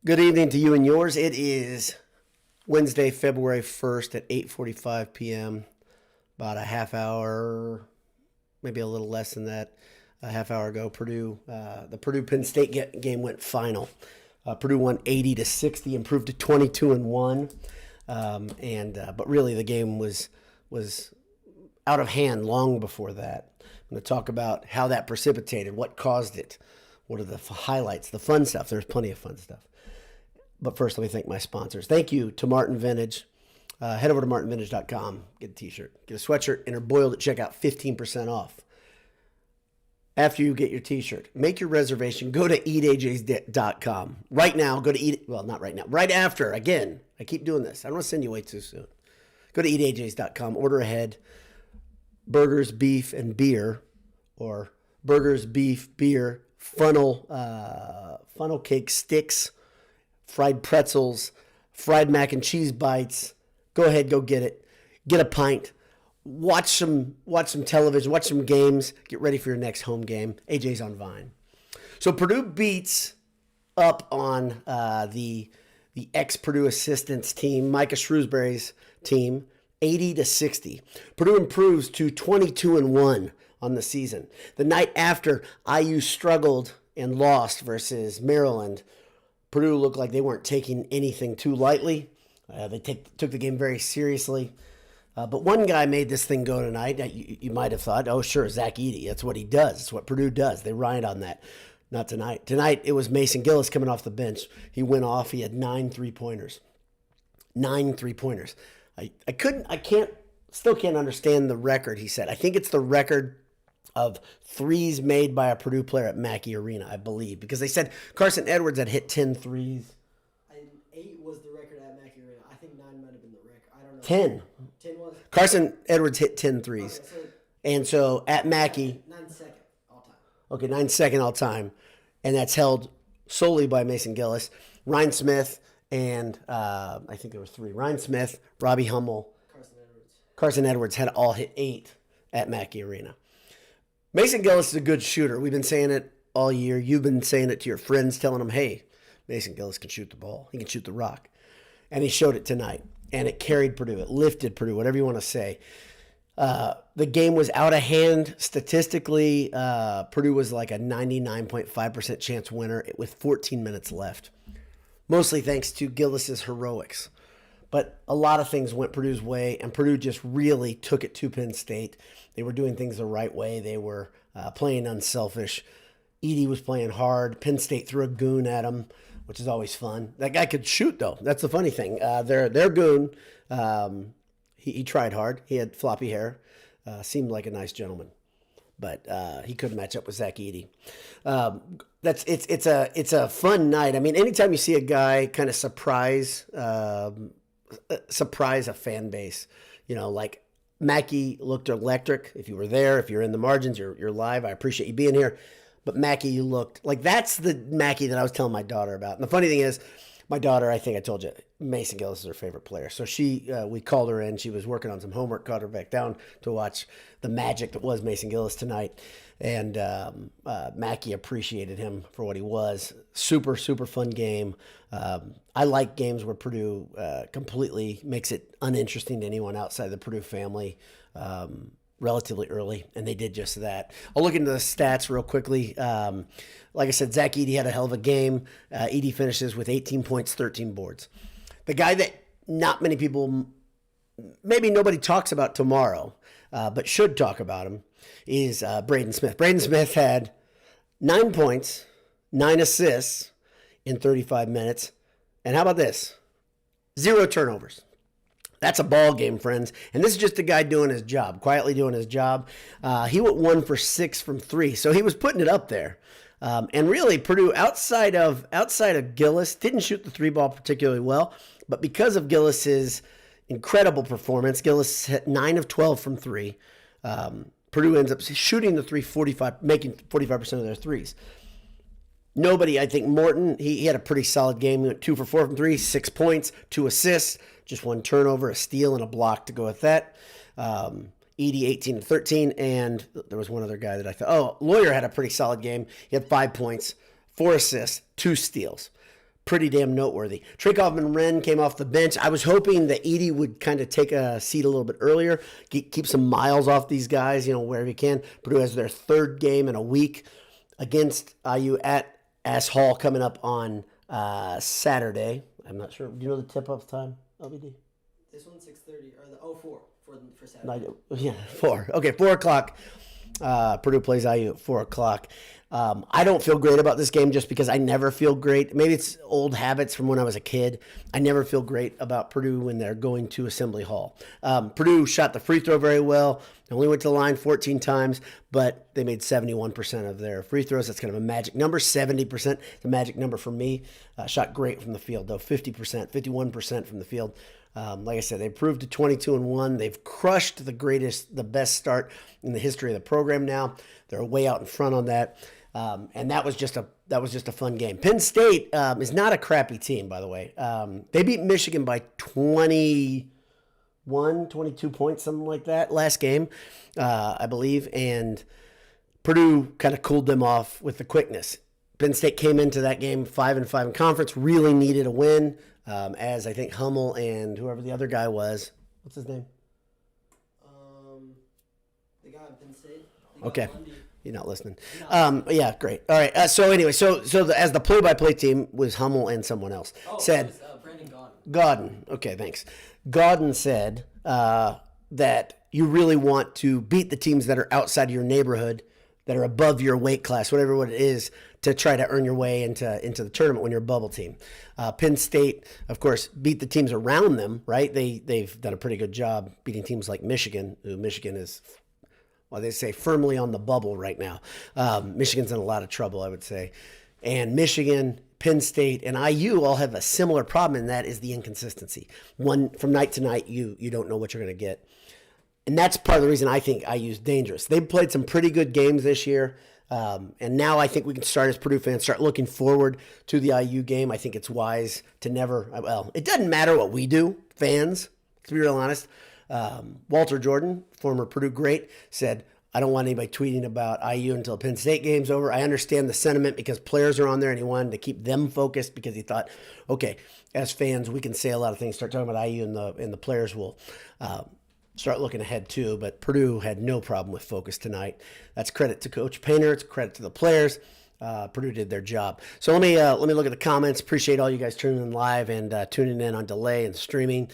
Good evening to you and yours. It is Wednesday, February 1st at 8:45 p.m. About a half hour, maybe a little less than that, a half hour ago, the Purdue Penn State game went final. Purdue won 80-60, improved to 22-1. But really the game was out of hand long before that. I'm going to talk about how that precipitated, what caused it, what are the highlights, the fun stuff. There's plenty of fun stuff. But first, let me thank my sponsors. Thank you to Martin Vintage. Head over to martinvintage.com. Get a t-shirt. Get a sweatshirt and are boiled at checkout, 15% off. After you get your t-shirt, make your reservation. Go to eatajs.com. Right now, go to eat. Well, not right now. Right after. Again, I keep doing this. I don't want to send you away too soon. Go to eatajs.com. Order ahead. Burgers, beef, and beer. Or burgers, beef, beer, funnel cake sticks, fried pretzels, fried mac and cheese bites. Go ahead, go get it. Get a pint. Watch some television. Watch some games. Get ready for your next home game. AJ's on Vine. So Purdue beats up on the ex-Purdue assistants team, Micah Shrewsbury's team, 80-60. Purdue improves to 22-1 on the season. The night after IU struggled and lost versus Maryland, Purdue looked like they weren't taking anything too lightly. They took the game very seriously. But one guy made this thing go tonight. You might have thought, oh, sure, Zach Edey. That's what he does. That's what Purdue does. They ride on that. Not tonight. Tonight, it was Mason Gillis coming off the bench. He went off. He had 9 3-pointers. 9 3-pointers. Still can't understand the record, he said. I think it's the record of threes made by a Purdue player at Mackey Arena, I believe. Because they said Carson Edwards had hit 10 threes. And 8 was the record at Mackey Arena. I think 9 might have been the record. I don't know. 10. 10 was? Carson Edwards hit 10 threes. Okay, so and so at Mackey. 9 second all time. Okay, 9 second all time. And that's held solely by Mason Gillis. Ryan Smith and I think there was 3. Ryan Smith, Robbie Hummel, Carson Edwards had all hit 8 at Mackey Arena. Mason Gillis is a good shooter. We've been saying it all year. You've been saying it to your friends, telling them, hey, Mason Gillis can shoot the ball. He can shoot the rock. And he showed it tonight. And it carried Purdue. It lifted Purdue, whatever you want to say. The game was out of hand. Statistically, Purdue was like a 99.5% chance winner with 14 minutes left. Mostly thanks to Gillis's heroics. But a lot of things went Purdue's way, and Purdue just really took it to Penn State. They were doing things the right way. They were playing unselfish. Edey was playing hard. Penn State threw a goon at him, which is always fun. That guy could shoot, though. That's the funny thing. Their goon, he tried hard. He had floppy hair. Seemed like a nice gentleman. But he couldn't match up with Zach Edey. It's a fun night. I mean, anytime you see a guy kind of surprise a fan base, like Mackey looked electric. If you were there, if you're in the margins, you're live. I appreciate you being here. But Mackey, you looked like that's the Mackey that I was telling my daughter about. And the funny thing is, my daughter, I think I told you, Mason Gillis is her favorite player. So we called her in. She was working on some homework, called her back down to watch the magic that was Mason Gillis tonight. And Mackey appreciated him for what he was. Super, super fun game. I like games where Purdue completely makes it uninteresting to anyone outside the Purdue family relatively early, and they did just that. I'll look into the stats real quickly. Like I said, Zach Edey had a hell of a game. Edey finishes with 18 points, 13 boards. The guy that not many people, maybe nobody talks about tomorrow, but should talk about him, is Braden Smith. Braden Smith had 9 points, 9 assists in 35 minutes. And how about this? 0 turnovers. That's a ball game, friends. And this is just a guy doing his job, quietly doing his job. He went 1 for 6 from 3, so he was putting it up there. And really, Purdue, outside of Gillis, didn't shoot the 3-ball particularly well. But because of Gillis's incredible performance, Gillis hit 9 of 12 from 3. Purdue ends up shooting the 345, making 45% of their threes. Nobody, I think Morton, he had a pretty solid game. He went 2 for 4 from 3, 6 points, 2 assists, just 1 turnover, a steal, and a block to go with that. Edey 18 and 13, and there was one other guy that I thought, Lawyer had a pretty solid game. He had 5 points, 4 assists, 2 steals. pretty damn noteworthy. Trey Kaufman-Renn came off the bench. I was hoping that Edey would kind of take a seat a little bit earlier, keep some miles off these guys, wherever you can. Purdue has their third game in a week against IU at Ass Hall coming up on Saturday. I'm not sure. Do you know the tip-off time, LBD? This one's 6:30 or 4 for Saturday. Yeah, 4. Okay, 4 o'clock. Purdue plays IU at 4 o'clock. I don't feel great about this game just because I never feel great. Maybe it's old habits from when I was a kid. I never feel great about Purdue when they're going to Assembly Hall. Purdue shot the free throw very well. They only went to the line 14 times, but they made 71% of their free throws. That's kind of a magic number. 70% is a magic number for me. Shot great from the field, though. 50%, 51% from the field. Like I said, they improved to 22-1. They've crushed the best start in the history of the program now. They're way out in front on that. And that was just a fun game. Penn State is not a crappy team, by the way. They beat Michigan by 22 points, something like that, last game, I believe. And Purdue kind of cooled them off with the quickness. Penn State came into that game 5-5 in conference, really needed a win, as I think Hummel and whoever the other guy was. What's his name? The guy in Penn State. Okay. You're not listening. Yeah, great. All right. So anyway, as the play-by-play team was Hummel and someone else said. It was, Brandon Godden. Okay, thanks. Godden said that you really want to beat the teams that are outside of your neighborhood, that are above your weight class, whatever it is, to try to earn your way into the tournament when you're a bubble team. Penn State, of course, beat the teams around them, right? They've done a pretty good job beating teams like Michigan, who Michigan is, well, they say firmly on the bubble right now. Michigan's in a lot of trouble, I would say. And Michigan, Penn State, and IU all have a similar problem, and that is the inconsistency. From night to night, you don't know what you're going to get. And that's part of the reason I think IU's dangerous. They've played some pretty good games this year, and now I think we can start, as Purdue fans, start looking forward to the IU game. I think it's wise to it doesn't matter what we do, fans, to be real honest. Walter Jordan, former Purdue great, said, I don't want anybody tweeting about IU until Penn State game's over. I understand the sentiment because players are on there and he wanted to keep them focused because he thought, okay, as fans, we can say a lot of things, start talking about IU and the players will start looking ahead too. But Purdue had no problem with focus tonight. That's credit to Coach Painter. It's credit to the players. Purdue did their job. So let me look at the comments. Appreciate all you guys tuning in live and tuning in on delay and streaming.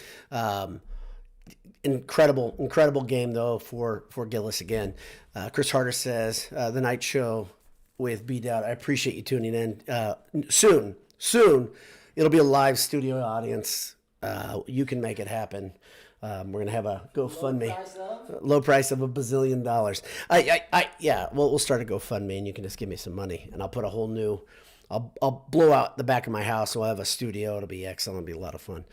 Incredible game, though, for Gillis again. Chris Harder says, the night show with B-Dowd. I appreciate you tuning in. Soon, it'll be a live studio audience. You can make it happen. We're going to have a GoFundMe. Low price of $1 bazillion. We'll start a GoFundMe, and you can just give me some money, and I'll put a whole new, I'll blow out the back of my house, so I'll have a studio. It'll be excellent. It'll be a lot of fun.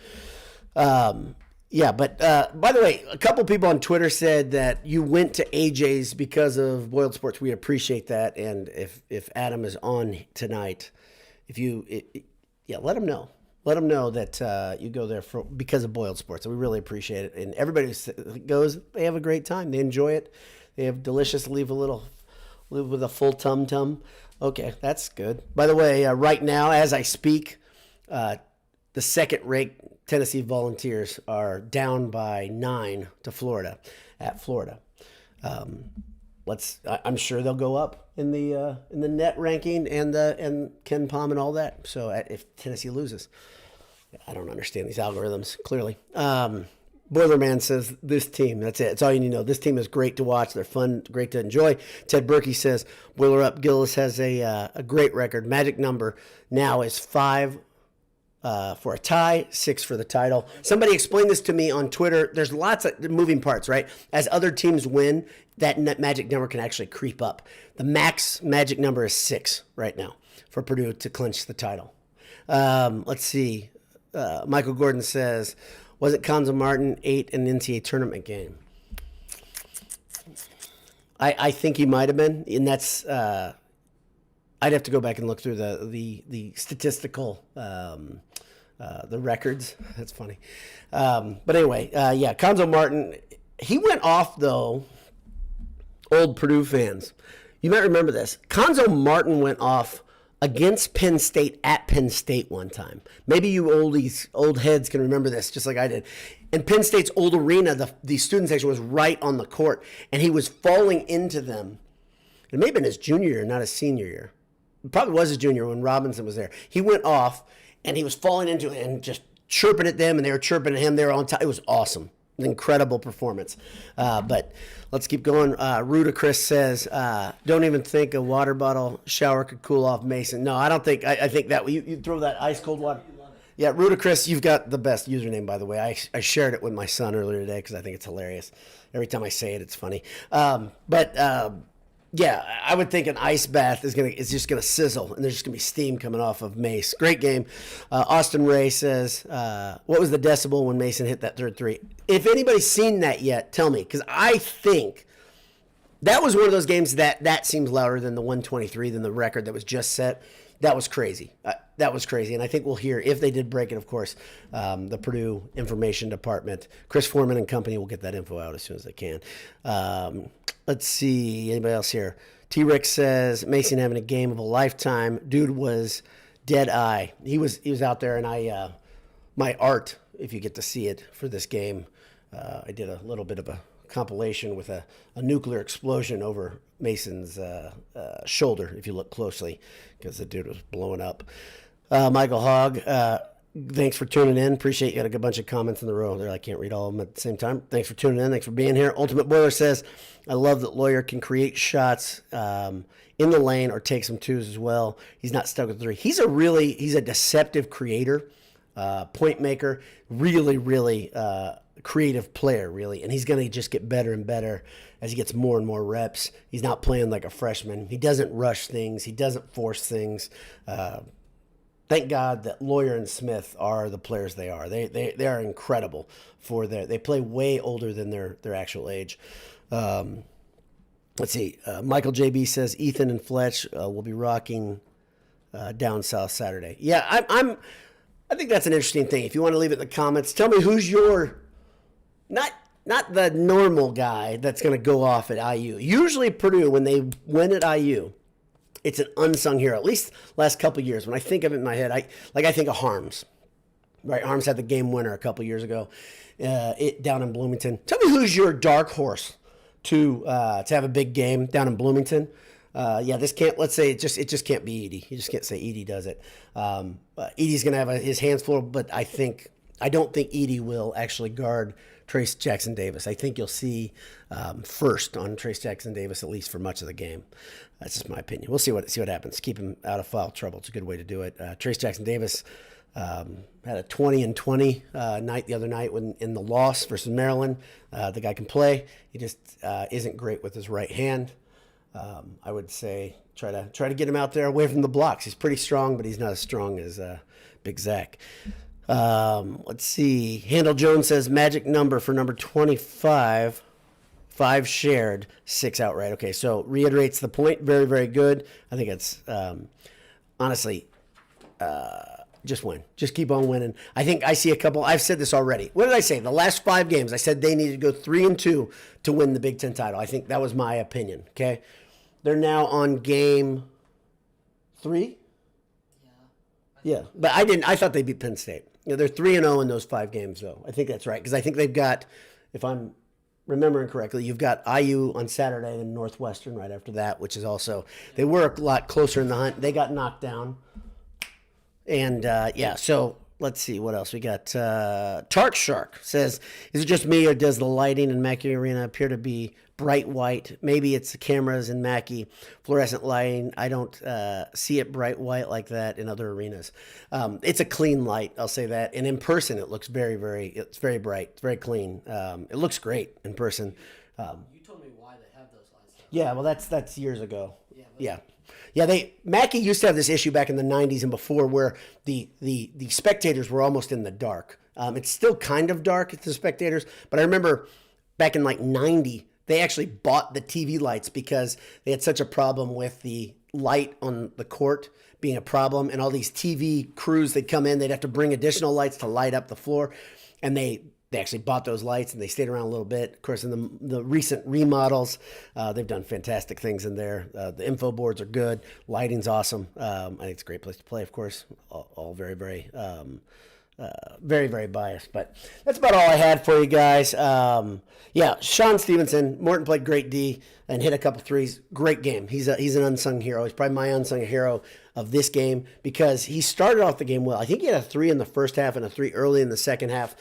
But by the way, a couple people on Twitter said that you went to AJ's because of Boiled Sports. We appreciate that. And if Adam is on tonight, let him know. Let him know that you go there because of Boiled Sports. We really appreciate it. And everybody who goes, they have a great time. They enjoy it. They have delicious, live with a full tum-tum. Okay, that's good. By the way, right now, as I speak, the second-rate Tennessee Volunteers are down by 9 to Florida, at Florida. I'm sure they'll go up in the net ranking and Ken Palm and all that. So if Tennessee loses, I don't understand these algorithms clearly. Boilerman says this team. That's it. That's all you need to know. This team is great to watch. They're fun, great to enjoy. Ted Berkey says Boiler up. Gillis has a great record. Magic number now is 5. For a tie, 6 for the title. Somebody explained this to me on Twitter. There's lots of moving parts, right? As other teams win, that magic number can actually creep up. The max magic number is 6 right now for Purdue to clinch the title. Let's see. Michael Gordon says, was it Konzo Martin 8 in the NCAA tournament game? I think he might have been, and that's I'd have to go back and look through the statistical the records. That's funny. But anyway, Konzo Martin, he went off, though. Old Purdue fans, you might remember this. Konzo Martin went off against Penn State at Penn State one time. Maybe you old heads can remember this, just like I did. And Penn State's old arena, the student section was right on the court, and he was falling into them. It may have been his junior year, not his senior year. It probably was his junior when Robinson was there. He went off, and he was falling into it and just chirping at them, and they were chirping at him. They were on top. It was awesome. An incredible performance. But let's keep going. Ludacris says, don't even think a water bottle shower could cool off Mason. No, I don't think. I think that you throw that ice cold water. Yeah, Ludacris, you've got the best username, by the way. I shared it with my son earlier today because I think it's hilarious. Every time I say it, it's funny. Yeah, I would think an ice bath is just gonna sizzle, and there's just gonna be steam coming off of Mace. Great game. Austin Ray says, "What was the decibel when Mason hit that third three?" If anybody's seen that yet, tell me, because I think that was one of those games that seems louder than the 123 than the record that was just set. That was crazy. That was crazy, and I think we'll hear if they did break it. Of course, the Purdue Information Department, Chris Foreman and company will get that info out as soon as they can. Let's see. Anybody else here? T-Rick says, Mason having a game of a lifetime. Dude was dead eye. He was out there, and my art, if you get to see it for this game, I did a little bit of a compilation with a nuclear explosion over Mason's shoulder, if you look closely, because the dude was blowing up. Michael Hogg, thanks for tuning in. Appreciate you. Got a bunch of comments in the row there. I can't read all of them at the same time. Thanks for tuning in. Thanks for being here. Ultimate Boiler says, I love that Lawyer can create shots in the lane or take some twos as well. He's not stuck with three. He's a deceptive creator, point maker, really creative player, really. And he's going to just get better and better as he gets more and more reps. He's not playing like a freshman. He doesn't rush things. He doesn't force things. Thank God that Lawyer and Smith are the players they are. They are incredible they play way older than their actual age. Let's see. Michael JB says Ethan and Fletch will be rocking down south Saturday. Yeah, I think that's an interesting thing. If you want to leave it in the comments, tell me who's your not the normal guy that's going to go off at IU. Usually Purdue, when they win at IU, it's an unsung hero. At least last couple of years. When I think of it in my head, I think of Harms. Right, Harms had the game winner a couple of years ago, down in Bloomington. Tell me who's your dark horse to have a big game down in Bloomington. This can't. Let's say it just can't be Edey. You just can't say Edey does it. Edey's gonna have his hands full, but I don't think Edey will actually guard Trace Jackson Davis. I think you'll see first on Trace Jackson Davis, at least for much of the game. That's just my opinion. We'll see what happens. Keep him out of foul trouble. It's a good way to do it. Trace Jackson Davis had a 20-20 night the other night in the loss versus Maryland. The guy can play. He just isn't great with his right hand. I would say try to get him out there away from the blocks. He's pretty strong, but he's not as strong as Big Zach. Let's see. Handle Jones says magic number for number 25. 5 shared, 6 outright. Okay, so reiterates the point. Very, very good. I think it's honestly just win. Just keep on winning. I think I see a couple. I've said this already. What did I say? The last 5 games, I said they needed to go 3-2 to win the Big Ten title. I think that was my opinion. Okay, they're now on game 3. Yeah, but I thought they beat Penn State. They're 3-0 in those 5 games, though. I think that's right because I think they've got, if I'm remembering correctly, you've got IU on Saturday and Northwestern right after that, which is also, they were a lot closer in the hunt. They got knocked down. And, so let's see what else we got. Tart Shark says, is it just me or does the lighting in Mackey Arena appear to be bright white? Maybe it's the cameras in Mackey, fluorescent lighting. I don't see it bright white like that in other arenas. It's a clean light, I'll say that. And in person, it looks it's very bright, it's very clean. It looks great in person. You told me why they have those lights. Yeah, well, that's years ago. Yeah, Mackey used to have this issue back in the 90s and before where the spectators were almost in the dark. It's still kind of dark at the spectators, but I remember back in like 90, they actually bought the TV lights because they had such a problem with the light on the court being a problem, and all these TV crews, they'd come in, they'd have to bring additional lights to light up the floor, and they they actually bought those lights and they stayed around a little bit. Of course, in the recent remodels, they've done fantastic things in there. The info boards are good. Lighting's awesome. I think it's a great place to play, of course. All very, very, very, very biased. But that's about all I had for you guys. Yeah, Sean Stevenson, Morton played great D and hit a couple threes. Great game. He's an unsung hero. He's probably my unsung hero of this game because he started off the game well. I think he had a 3 in the first half and a 3 early in the second half.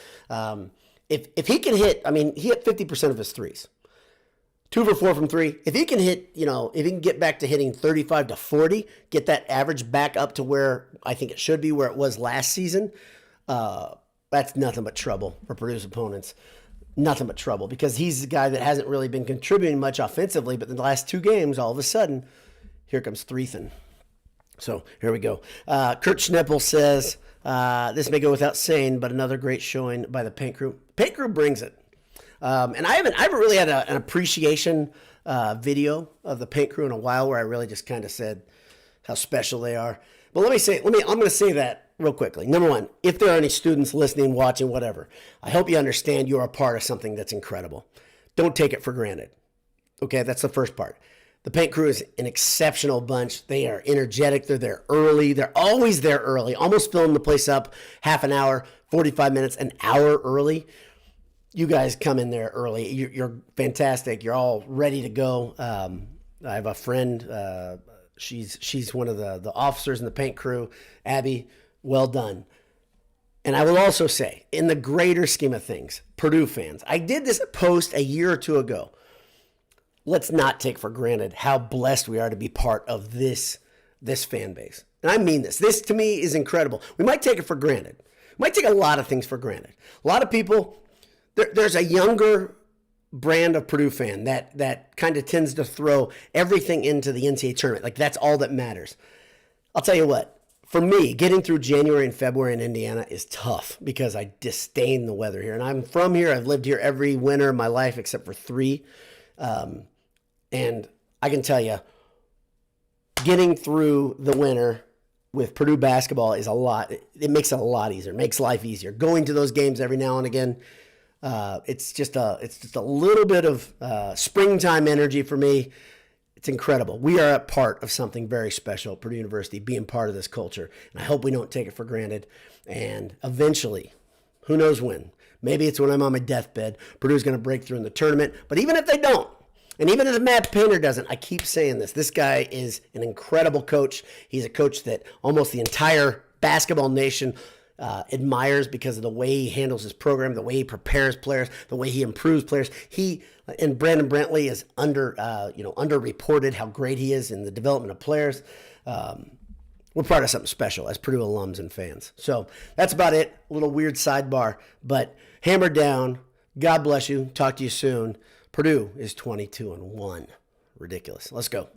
If he can hit, I mean, he hit 50% of his threes. 2 for 4 from 3. If he can hit, if he can get back to hitting 35 to 40, get that average back up to where I think it should be, where it was last season, that's nothing but trouble for Purdue's opponents. Nothing but trouble because he's the guy that hasn't really been contributing much offensively, but in the last 2 games, all of a sudden, here comes Threethen. So here we go. Kurt Schnippel says, this may go without saying, but another great showing by the Paint Crew. Paint Crew brings it. And I haven't really had an appreciation video of the Paint Crew in a while where I really just kind of said how special they are. But I'm going to say that real quickly. Number one, if there are any students listening, watching, whatever, I hope you understand you're a part of something that's incredible. Don't take it for granted. Okay, that's the first part. The Paint Crew is an exceptional bunch. They are energetic. They're there early. They're always there early, almost filling the place up half an hour, 45 minutes, an hour early. You guys come in there early. You're fantastic. You're all ready to go. I have a friend. She's one of the officers in the Paint Crew. Abby, well done. And I will also say, in the greater scheme of things, Purdue fans, I did this post a year or two ago. Let's not take for granted how blessed we are to be part of this fan base. And I mean this. This, to me, is incredible. We might take it for granted. We might take a lot of things for granted. A lot of people, there's a younger brand of Purdue fan that kind of tends to throw everything into the NCAA tournament. Like, that's all that matters. I'll tell you what. For me, getting through January and February in Indiana is tough because I disdain the weather here. And I'm from here. I've lived here every winter of my life except for 3. And I can tell you, getting through the winter with Purdue basketball is a lot. It makes it a lot easier. It makes life easier. Going to those games every now and again, it's just a little bit of springtime energy for me. It's incredible. We are a part of something very special at Purdue University, being part of this culture. And I hope we don't take it for granted. And eventually, who knows when, maybe it's when I'm on my deathbed, Purdue's going to break through in the tournament. But even if they don't, and even if Matt Painter doesn't, I keep saying this. This guy is an incredible coach. He's a coach that almost the entire basketball nation admires because of the way he handles his program, the way he prepares players, the way he improves players. And Brandon Brantley is underreported how great he is in the development of players. We're part of something special as Purdue alums and fans. So that's about it. A little weird sidebar, but hammer down. God bless you. Talk to you soon. Purdue is 22-1. Ridiculous. Let's go.